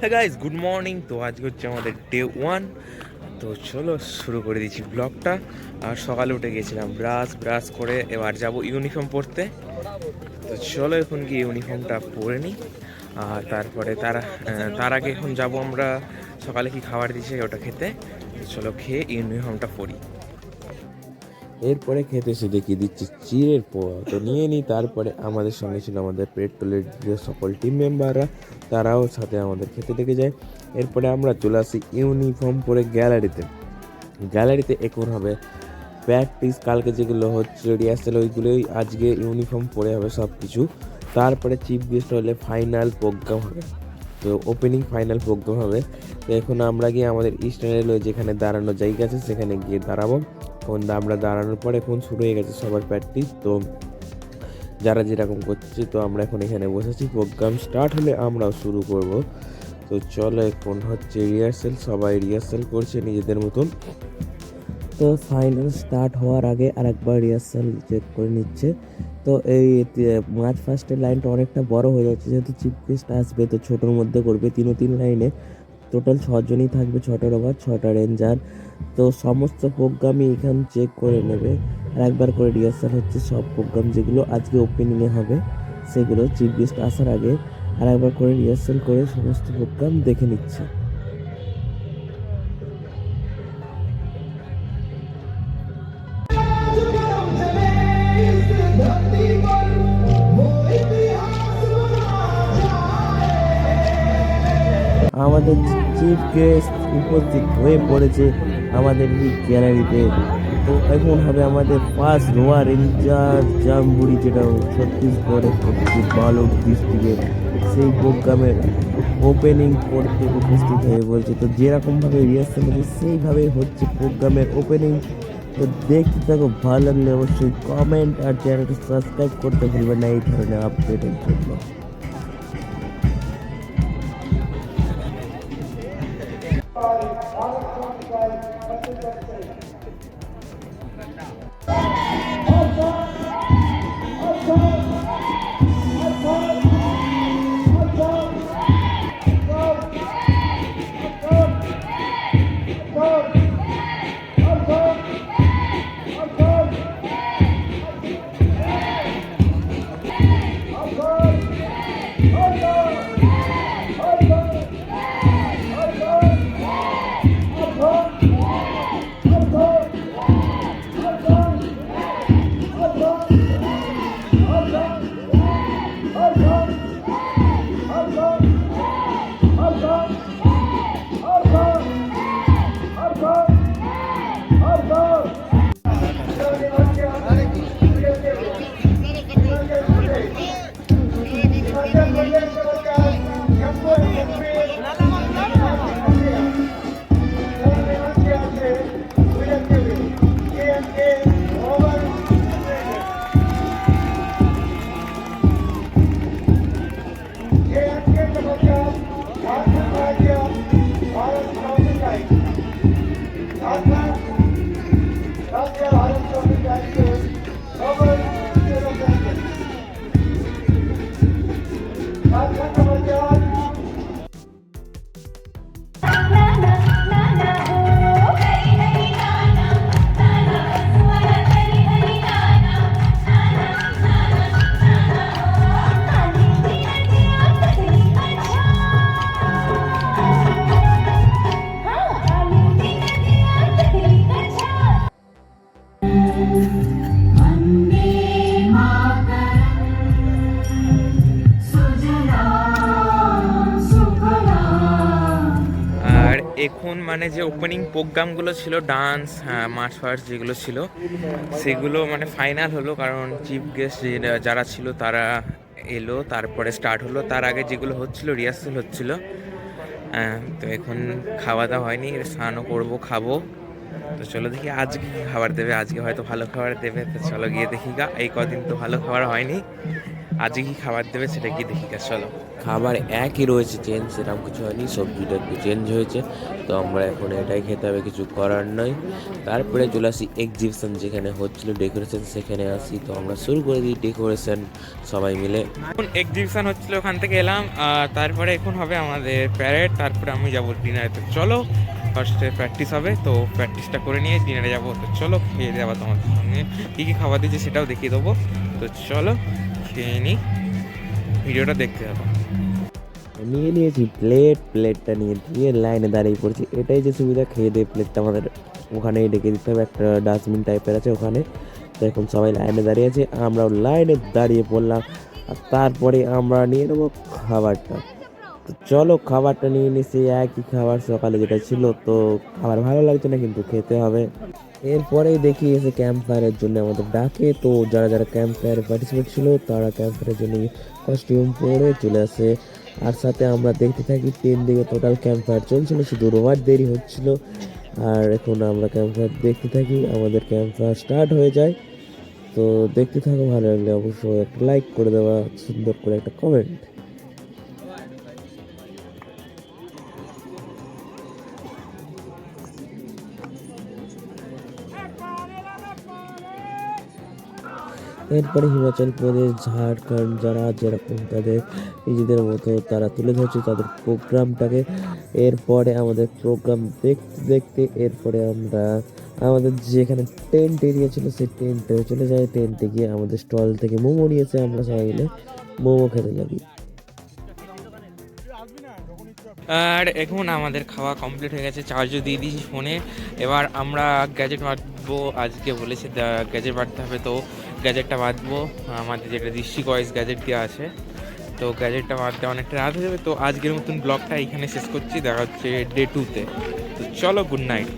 হ্যাঁ guys, good morning. তো আজকে হচ্ছে আমাদের ডে 1। তো চলো শুরু করে দিচ্ছি ব্লগটা। আর সকালে উঠে গেছিলাম, ব্রাশ করে এবার যাব ইউনিফর্ম পরতে। তো চলো এখন গিয়ে ইউনিফর্মটা পরে নিই। আর তারপরে তার আগে এখন যাব আমরা সকালে কি খাবার দিয়েছে ওটা খেতে। তো চলো খেয়ে ইউনিফর্মটা পরি। এরপরে খেতে এসে দেখি দিচ্ছি চিড়ের পোয়া, তো নিয়ে নিই। তারপরে আমাদের সঙ্গে ছিল আমাদের পেট্রোলের যে সকল টিম মেম্বাররা, তারাও সাথে আমাদের খেতে লেগে যায়। এরপরে আমরা চলে আসি ইউনিফর্ম পরে গ্যালারিতে এখন হবে প্র্যাকটিস। কালকে যেগুলো হচ্ছে রিহার্সাল, ওইগুলোই আজকে ইউনিফর্ম পরে হবে সব কিছু। তারপরে চিফ গেস্ট হলে ফাইনাল প্রোগ্রাম হবে, তো ওপেনিং ফাইনাল প্রোগ্রাম হবে। তো এখন আমরা গিয়ে আমাদের স্ট্যান্ডে যেখানে দাঁড়ানোর জায়গা আছে সেখানে গিয়ে দাঁড়াবো। এখন আমরা দাঁড়ানোর পরে এখন শুরু হয়ে গেছে সবার প্র্যাকটিস। তো যারা যেরকম করছে, তো আমরা এখন এখানে বসেছি, প্রোগ্রাম স্টার্ট হলে আমরাও শুরু করব। তো চলো এখন হচ্ছে রিহার্সাল, সবাই রিহার্সাল করছে নিজেদের মতন। তো ফাইনাল স্টার্ট হওয়ার আগে আরেকবার রিহার্সাল চেক করে নিচ্ছে। তো এই মার্চ ফার্স্টের লাইনটা অনেকটা বড় হয়ে যাচ্ছে, যেহেতু চিফ গেস্ট আসবে, তো ছোটোর মধ্যে করবে। তিন লাইনে টোটাল 6জনই থাকবে, 6টার ওভার 6টা রেঞ্জার। তো সমস্ত প্রোগ্রামই এখান চেক করে নেবে। আর একবার করে রিহার্সাল হচ্ছে সব প্রোগ্রাম যেগুলো আজকে ওপেনিংয়ে হবে, সেগুলো চিফ গেস্ট আসার আগে আর একবার করে রিহার্সাল করে সমস্ত প্রোগ্রাম দেখে নিচ্ছে। আমাদের চিফ গেস্ট উপস্থিত হয়ে পড়েছে আমাদের এই গ্যালারিতে। তো এখন হবে আমাদের ফার্স্ট রোয়া রেঞ্জার জামবুড়ি, যেটা ছত্তিশগড়ে পড়ছে বালোড ডিস্ট্রিক্টে, সেই প্রোগ্রামের ওপেনিং করতে উপস্থিত হয়ে বলছে। তো যেরকমভাবে রিহার্সাল হচ্ছে সেইভাবে হচ্ছে প্রোগ্রামের ওপেনিং। তো দেখতে থাকো, ভালো লাগলে অবশ্যই কমেন্ট আর চ্যানেলটা সাবস্ক্রাইব করতে ভুলবেন না এই ধরনের আপডেটের জন্য। আর এখন মানে যে ওপেনিং প্রোগ্রামগুলো ছিল, ডান্স, মার্চ ফার্স্ট যেগুলো ছিল, সেগুলো মানে ফাইনাল হলো। কারণ চিফ গেস্ট যারা ছিল তারা এলো, তারপরে স্টার্ট হলো। তার আগে যেগুলো হচ্ছিল রিহার্সাল হচ্ছিল। তো এখন খাওয়া দাওয়া হয়নি, স্নানও করবো, খাবো। তো চলো দেখি আজকে কী খাবার দেবে। আজকে হয়তো ভালো খাবার দেবে, তো চলো গিয়ে দেখি গা। এই কদিন তো ভালো খাবার হয়নি, আজকে কি খাবার দেবে সেটা কি দেখি গা, চলো। খাবার একই রয়েছে, চেঞ্জ সেরকম কিছু হয়নি, সবজিটা একটু চেঞ্জ হয়েছে। তো আমরা এখন এটাই খেতে হবে, কিছু করার নয়। তারপরে চলে আসি এক্সিবিশন যেখানে হচ্ছিল ডেকোরেশন, সেখানে আসি। তো আমরা শুরু করে দিই ডেকোরেশন সবাই মিলে। এখন এক্সিবিশন হচ্ছিল, ওখান থেকে এলাম, তারপরে এখন হবে আমাদের প্যারেড, তারপরে আমি যাবো ডিনারে। তো চলো, ফার্স্টে প্র্যাকটিস হবে, তো প্র্যাকটিসটা করে নিয়ে ডিনারে যাবো। তো চলো খেয়ে দেওয়া তোমাদের সঙ্গে কী কী খাবার দিচ্ছে সেটাও দেখিয়ে দেবো। তো চলো খেয়ে নিই, ভিডিওটা দেখতে যাবো। নিয়ে নিয়েছি প্লেট, প্লেটটা নিয়ে দিয়ে লাইনে দাঁড়িয়ে পড়ছি। এটাই যে সুবিধা, খেয়ে দিয়ে প্লেটটা আমাদের ওখানেই রেখে দিতে হবে, একটা ডাস্টবিন টাইপের আছে ওখানে। তো এখন সবাই লাইনে দাঁড়িয়ে আছে, আমরাও লাইনে দাঁড়িয়ে পড়লাম। আর তারপরে আমরা নিয়ে নেবো খাবারটা। তো চলো খাবারটা নিয়ে নিছি, একই খাবার সকালে যেটা ছিল। তো খাবার ভালো লাগছে না, কিন্তু খেতে হবে। এরপরেই দেখি এসে ক্যাম্প ফায়ারের জন্য আমাদের ডাকে। তো যারা যারা ক্যাম্প ফায়ারে পার্টিসিপেট ছিল তারা ক্যাম্প ফায়ারের জন্য কস্টিউম পরে চলে আসে। আর সাথে আমরা দেখতে থাকি 3 দিকে টোটাল ক্যাম্প ফায়ার চলছিল, শুধু রোবার দেরি হচ্ছিল। আর এখন আমরা ক্যাম্প ফায়ার দেখতে থাকি, আমাদের ক্যাম্প ফায়ার স্টার্ট হয়ে যায়। তো দেখতে থাকো, ভালো লাগলে অবশ্যই একটা লাইক করে দেওয়া, সুন্দর করে একটা কমেন্ট। এরপরে হিমাচল প্রদেশ, ঝাড়খণ্ড যারা যেরকম তাদের নিজেদের মতো তারা তুলে ধরছে তাদের প্রোগ্রামটাকে। এরপরে আমাদের প্রোগ্রাম দেখতে দেখতে এরপরে আমরা আমাদের যেখানে টেন্ট এরিয়া ছিল সেই টেন্টে চলে যাই। টেন্টে গিয়ে আমাদের স্টল থেকে মোমো নিয়েছে, আমরা সবাই মিলে মোমো খেতে লাগি। আর এখন আমাদের খাওয়া কমপ্লিট হয়ে গেছে, চার্জও দিয়ে দিয়েছি ফোনে। এবার আমরা গ্যাজেট বাঁধবো, আজকে বলেছে গ্যাজেট বাঁধতে হবে, তো গ্যাজেটটা বাঁধবো। আমাদের যেটা ডিস্ট্রিক্ট ওয়াইজ গ্যাজেট দেওয়া আছে, তো গ্যাজেটটা বাঁধতে অনেকটা রাত হয়ে যাবে। তো আজকের মতন ব্লগটা এখানে শেষ করছি, দেখা হচ্ছে ডে 2-তে। তো চলো, গুড নাইট।